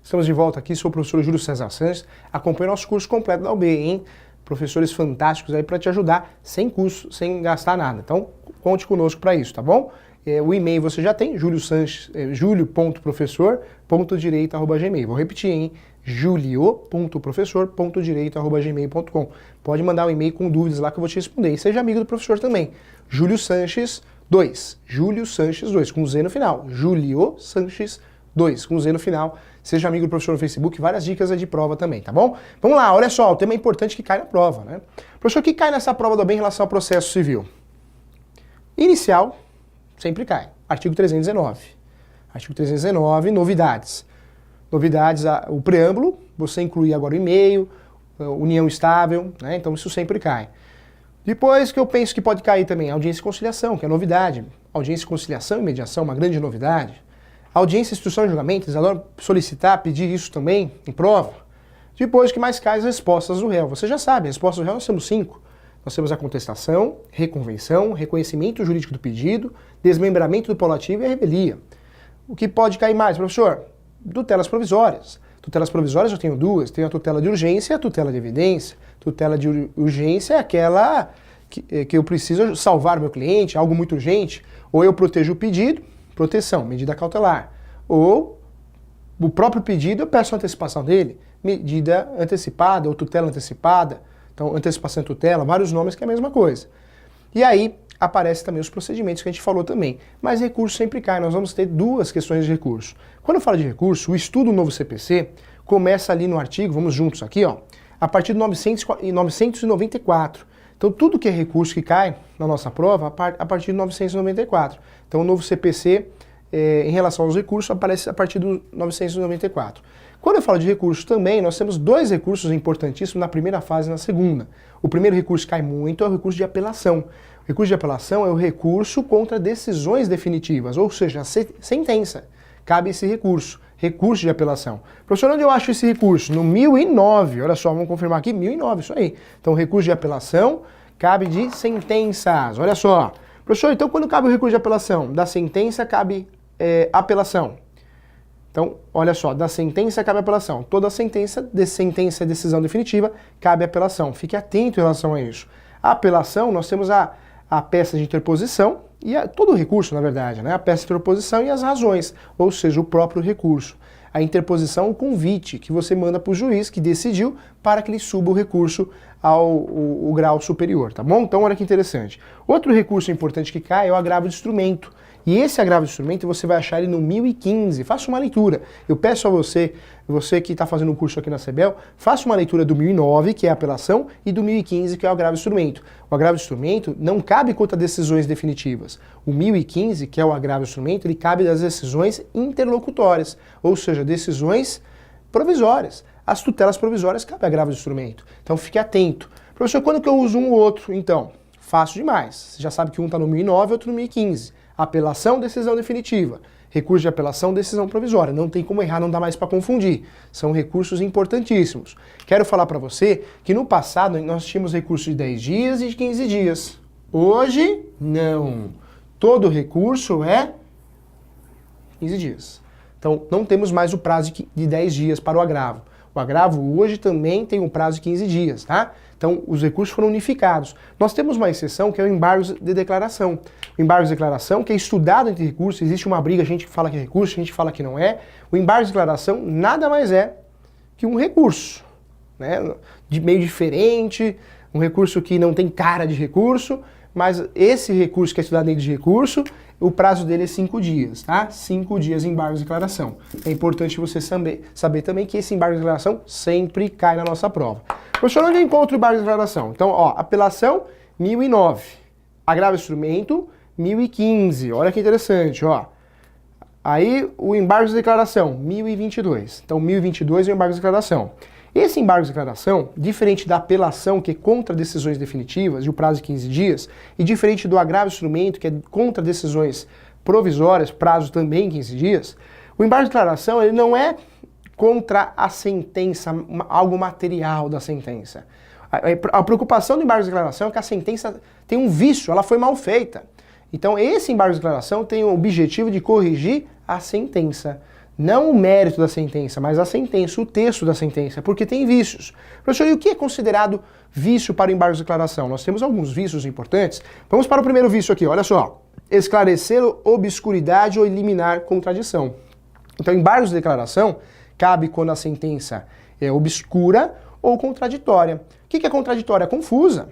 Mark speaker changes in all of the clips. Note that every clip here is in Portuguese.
Speaker 1: Estamos de volta aqui, sou o professor Júlio César Sanches. Acompanhe nosso curso completo da UB, hein? Professores fantásticos aí para te ajudar, sem custo, sem gastar nada. Então, conte conosco para isso, tá bom? O e-mail você já tem, julio.professor.direito@gmail. Vou repetir, hein? julio.professor.direito@gmail.com. Pode mandar um e-mail com dúvidas lá que eu vou te responder. E seja amigo do professor também. Júlio Sanches 2. Júlio Sanches 2, com Z no final. Júlio Sanches 2, com Z no final. Seja amigo do professor no Facebook, várias dicas de prova também, tá bom? Vamos lá, olha só, o tema é importante que cai na prova, né? Professor, o que cai nessa prova do OAB em relação ao processo civil? Inicial, sempre cai. Artigo 319. Artigo 319, novidades. Novidades, o preâmbulo, você inclui agora o e-mail, união estável, né? Então isso sempre cai. Depois que eu penso que pode cair também, audiência e conciliação, que é novidade. Audiência e conciliação e mediação, uma grande novidade. Audiência, instrução e julgamento, eles adoram solicitar, pedir isso também em prova. Depois, o que mais cai as respostas do réu. Você já sabe, as respostas do réu nós temos 5. Nós temos a contestação, reconvenção, reconhecimento jurídico do pedido, desmembramento do polo ativo e a revelia. O que pode cair mais, professor? Tutelas provisórias. Tutelas provisórias eu tenho duas. Tenho a tutela de urgência e a tutela de evidência. Tutela de urgência é aquela que eu preciso salvar o meu cliente, algo muito urgente, ou eu protejo o pedido, proteção, medida cautelar. Ou o próprio pedido eu peço a antecipação dele, medida antecipada ou tutela antecipada. Então, antecipação e tutela, vários nomes que é a mesma coisa. E aí aparecem também os procedimentos que a gente falou também. Mas recurso sempre cai, nós vamos ter duas questões de recurso. Quando eu falo de recurso, o estudo novo CPC começa ali no artigo, vamos juntos aqui, ó, a partir de 994. Então, tudo que é recurso que cai na nossa prova, a partir de 994. Então, o novo CPC, em relação aos recursos, aparece a partir do 994. Quando eu falo de recurso também, nós temos dois recursos importantíssimos na primeira fase e na segunda. O primeiro recurso que cai muito é o recurso de apelação. O recurso de apelação é o recurso contra decisões definitivas, ou seja, a sentença. Cabe esse recurso, recurso de apelação. Professor, onde eu acho esse recurso? No 1009, olha só, vamos confirmar aqui, 1009, isso aí. Então, recurso de apelação cabe de sentenças, olha só. Professor, então quando cabe o recurso de apelação? Da sentença cabe apelação. Então, olha só, da sentença cabe apelação. Toda sentença, de sentença e decisão definitiva, cabe apelação. Fique atento em relação a isso. A apelação, nós temos a peça de interposição, e todo o recurso, na verdade, né? A peça de interposição e as razões, ou seja, o próprio recurso. A interposição, o convite que você manda para o juiz que decidiu para que ele suba o recurso ao grau superior, tá bom? Então, olha que interessante. Outro recurso importante que cai é o agravo de instrumento. E esse agravo de instrumento você vai achar ele no 1015. Faça uma leitura. Eu peço a você que está fazendo um curso aqui na CBEL, faça uma leitura do 1009, que é a apelação, e do 1015, que é o agravo de instrumento. O agravo de instrumento não cabe contra decisões definitivas. O 1015, que é o agravo de instrumento, ele cabe das decisões interlocutórias, ou seja, decisões provisórias. As tutelas provisórias cabe agravo de instrumento. Então fique atento. Professor, quando que eu uso um ou outro? Então, fácil demais. Você já sabe que um está no 1009 e outro no 1015. Apelação, decisão definitiva. Recurso de apelação, decisão provisória. Não tem como errar, não dá mais para confundir. São recursos importantíssimos. Quero falar para você que no passado nós tínhamos recurso de 10 dias e de 15 dias. Hoje, não. Todo recurso é 15 dias. Então, não temos mais o prazo de 10 dias para o agravo. O agravo hoje também tem um prazo de 15 dias, tá? Então, os recursos foram unificados. Nós temos uma exceção que é o embargo de declaração. O embargo de declaração, que é estudado entre recursos, existe uma briga, a gente fala que é recurso, a gente fala que não é. O embargo de declaração nada mais é que um recurso, né? De meio diferente, um recurso que não tem cara de recurso, mas esse recurso que é estudado dentro de recurso, o prazo dele é 5 dias, tá? 5 dias em embargo de declaração. É importante você saber também que esse embargo de declaração sempre cai na nossa prova. Professor, onde eu encontro o embargo de declaração? Então, ó, apelação, 1009. Agravo de instrumento, 1015. Olha que interessante, ó. Aí, o embargo de declaração, 1022. Então, 1022 é o embargo de declaração. Esse embargo de declaração, diferente da apelação, que é contra decisões definitivas, e o prazo de 15 dias, e diferente do agravo de instrumento, que é contra decisões provisórias, prazo também 15 dias, o embargo de declaração ele não é contra a sentença, algo material da sentença. A preocupação do embargo de declaração é que a sentença tem um vício, ela foi mal feita. Então esse embargo de declaração tem o objetivo de corrigir a sentença. Não o mérito da sentença, mas a sentença, o texto da sentença, porque tem vícios. Professor, e o que é considerado vício para o embargo de declaração? Nós temos alguns vícios importantes. Vamos para o primeiro vício aqui, olha só. Esclarecer obscuridade ou eliminar contradição. Então, embargos de declaração cabe quando a sentença é obscura ou contraditória. O que é contraditória? É confusa.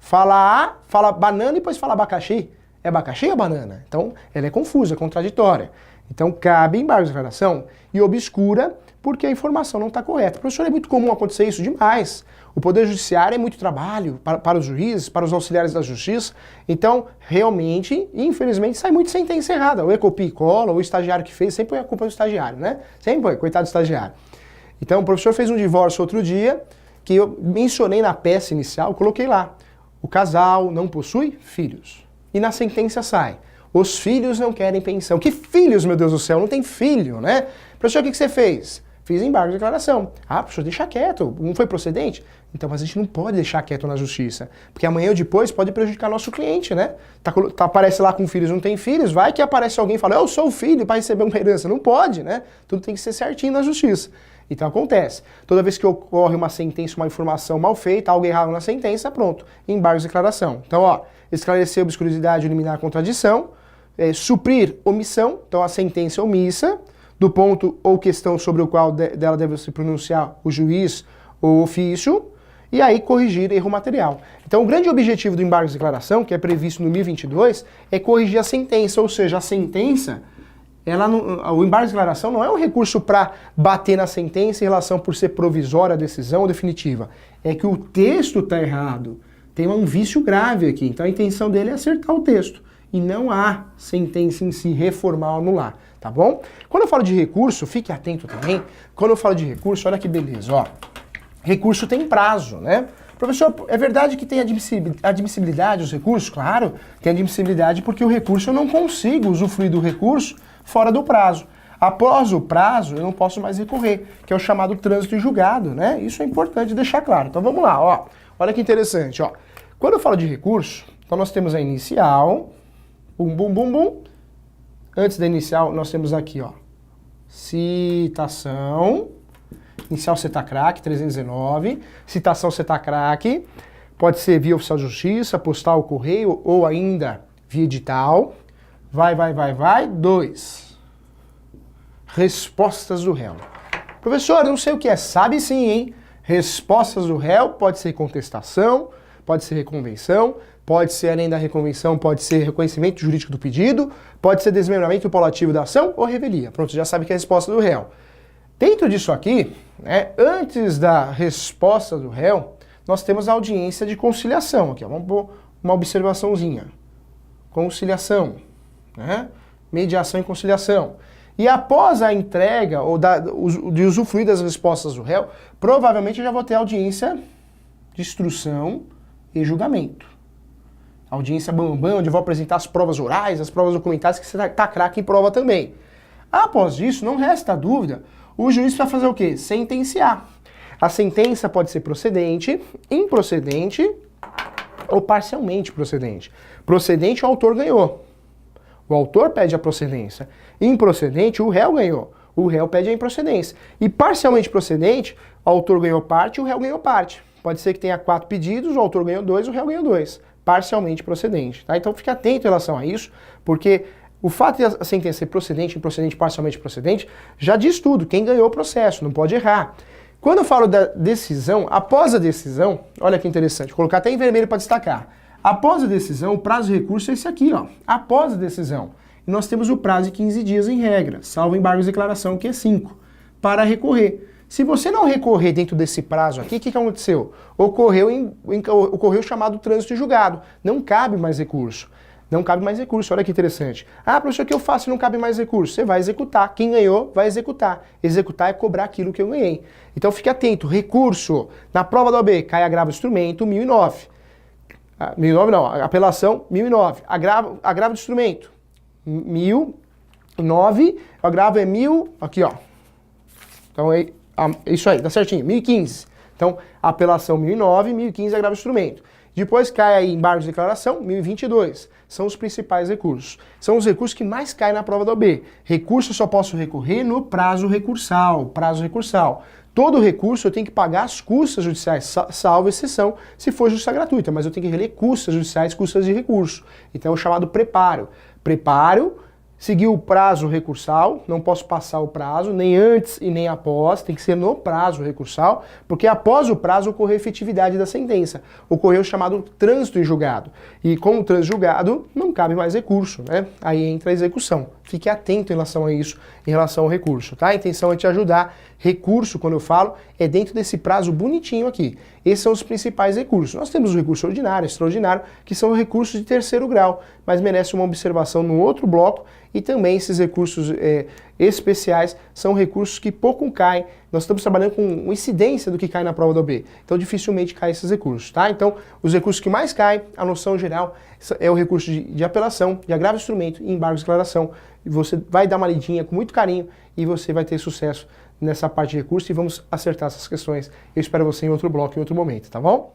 Speaker 1: Fala A, fala banana e depois fala abacaxi. É abacaxi ou banana? Então, ela é confusa, contraditória. Então, cabe embargo de declaração e obscura porque a informação não está correta. Professor, é muito comum acontecer isso demais. O Poder Judiciário é muito trabalho para os juízes, para os auxiliares da Justiça. Então, realmente, infelizmente, sai muito sentença errada. Ou é copia e cola, ou o estagiário que fez, sempre põe a culpa do estagiário, né? Sempre põe, coitado do estagiário. Então, o professor fez um divórcio outro dia, que eu mencionei na peça inicial, coloquei lá. O casal não possui filhos. E na sentença sai. Os filhos não querem pensão. Que filhos, meu Deus do céu? Não tem filho, né? Professor, o que você fez? Fiz embargo de declaração. Ah, professor, deixa quieto. Não foi procedente? Então, mas a gente não pode deixar quieto na justiça. Porque amanhã ou depois pode prejudicar nosso cliente, né? Aparece lá com filhos, não tem filhos. Vai que aparece alguém e fala, eu sou o filho para receber uma herança. Não pode, né? Tudo tem que ser certinho na justiça. Então acontece. Toda vez que ocorre uma sentença, uma informação mal feita, algo errado na sentença, pronto. Embargo de declaração. Então, ó, esclarecer obscuridade, eliminar a contradição. Suprir omissão, então a sentença omissa, do ponto ou questão sobre o qual dela deve se pronunciar o juiz ou ofício, e aí corrigir erro material. Então o grande objetivo do embargo de declaração, que é previsto no 1022, é corrigir a sentença, ou seja, a sentença, o embargo de declaração não é um recurso para bater na sentença em relação por ser provisória a decisão ou definitiva, é que o texto está errado, tem um vício grave aqui, então a intenção dele é acertar o texto. E não há sentença em si reformar ou anular, tá bom? Quando eu falo de recurso, fique atento também, quando eu falo de recurso, olha que beleza, ó. Recurso tem prazo, né? Professor, é verdade que tem admissibilidade os recursos? Claro, tem admissibilidade porque o recurso eu não consigo usufruir do recurso fora do prazo. Após o prazo, eu não posso mais recorrer, que é o chamado trânsito em julgado, né? Isso é importante deixar claro. Então vamos lá, ó. Olha que interessante, ó. Quando eu falo de recurso, então nós temos a inicial, bum, bum, bum, bum. Antes da inicial, nós temos aqui, ó, citação, inicial CETACRAC 319, citação CETACRAC, pode ser via oficial de justiça, postal, correio, ou ainda via edital. Vai, 2. Respostas do réu. Professor, não sei o que é. Sabe sim, hein? Respostas do réu pode ser contestação, pode ser reconvenção, pode ser, além da reconvenção, pode ser reconhecimento jurídico do pedido, pode ser desmembramento paulativo da ação ou revelia. Pronto, já sabe que é a resposta do réu. Dentro disso aqui, né, antes da resposta do réu, nós temos a audiência de conciliação. Aqui, ó, vamos pôr uma observaçãozinha. Conciliação, né? Mediação e conciliação. E após a entrega ou de usufruir das respostas do réu, provavelmente eu já vou ter audiência de instrução e julgamento. Audiência bambam, onde eu vou apresentar as provas orais, as provas documentais, que você tá craque em prova também. Após isso, não resta dúvida, o juiz vai fazer o quê? Sentenciar. A sentença pode ser procedente, improcedente ou parcialmente procedente. Procedente, o autor ganhou. O autor pede a procedência. Improcedente, o réu ganhou. O réu pede a improcedência. E parcialmente procedente, o autor ganhou parte e o réu ganhou parte. Pode ser que tenha 4 pedidos, o autor ganhou 2, o réu ganhou 2. Parcialmente procedente. Tá? Então fique atento em relação a isso, porque o fato de a sentença ser procedente, improcedente, parcialmente procedente, já diz tudo. Quem ganhou o processo, não pode errar. Quando eu falo da decisão, após a decisão, olha que interessante, vou colocar até em vermelho para destacar. Após a decisão, o prazo de recurso é esse aqui, ó. Após a decisão. E nós temos o prazo de 15 dias em regra, salvo embargo de declaração, que é 5, para recorrer. Se você não recorrer dentro desse prazo aqui, o que aconteceu? Ocorreu o chamado trânsito em julgado. Não cabe mais recurso. Não cabe mais recurso. Olha que interessante. Ah, professor, o que eu faço se não cabe mais recurso? Você vai executar. Quem ganhou, vai executar. Executar é cobrar aquilo que eu ganhei. Então fique atento. Recurso. Na prova da OAB, cai agravo de instrumento, 1009. 1009 não, apelação, 1009. Agravo de instrumento, 1009. O agravo é 1000, aqui ó. Então isso aí, tá certinho, 1015. Então, apelação 1009, 1015 agravo de instrumento. Depois cai aí embargos de declaração, 1022. São os principais recursos. São os recursos que mais caem na prova da OAB. Recurso eu só posso recorrer no prazo recursal. Prazo recursal. Todo recurso eu tenho que pagar as custas judiciais, salvo exceção, se for justiça gratuita, mas eu tenho que reler custas judiciais, custas de recurso. Então é o chamado preparo. Preparo, seguir o prazo recursal, não posso passar o prazo, nem antes e nem após, tem que ser no prazo recursal, porque após o prazo ocorreu a efetividade da sentença. Ocorreu o chamado trânsito em julgado. E com o trânsito em julgado, não cabe mais recurso, né? Aí entra a execução. Fique atento em relação a isso, em relação ao recurso, tá? A intenção é te ajudar. Recurso, quando eu falo, é dentro desse prazo bonitinho aqui. Esses são os principais recursos. Nós temos o recurso ordinário, extraordinário, que são recursos de terceiro grau, mas merece uma observação no outro bloco, e também esses recursos especiais são recursos que pouco caem. Nós estamos trabalhando com incidência do que cai na prova da OAB, então dificilmente cai esses recursos, tá? Então, os recursos que mais caem, a noção geral, é o recurso de apelação, de agravo de instrumento e embargo de declaração. E você vai dar uma lidinha com muito carinho e você vai ter sucesso nessa parte de recurso e vamos acertar essas questões. Eu espero você em outro bloco, em outro momento, tá bom?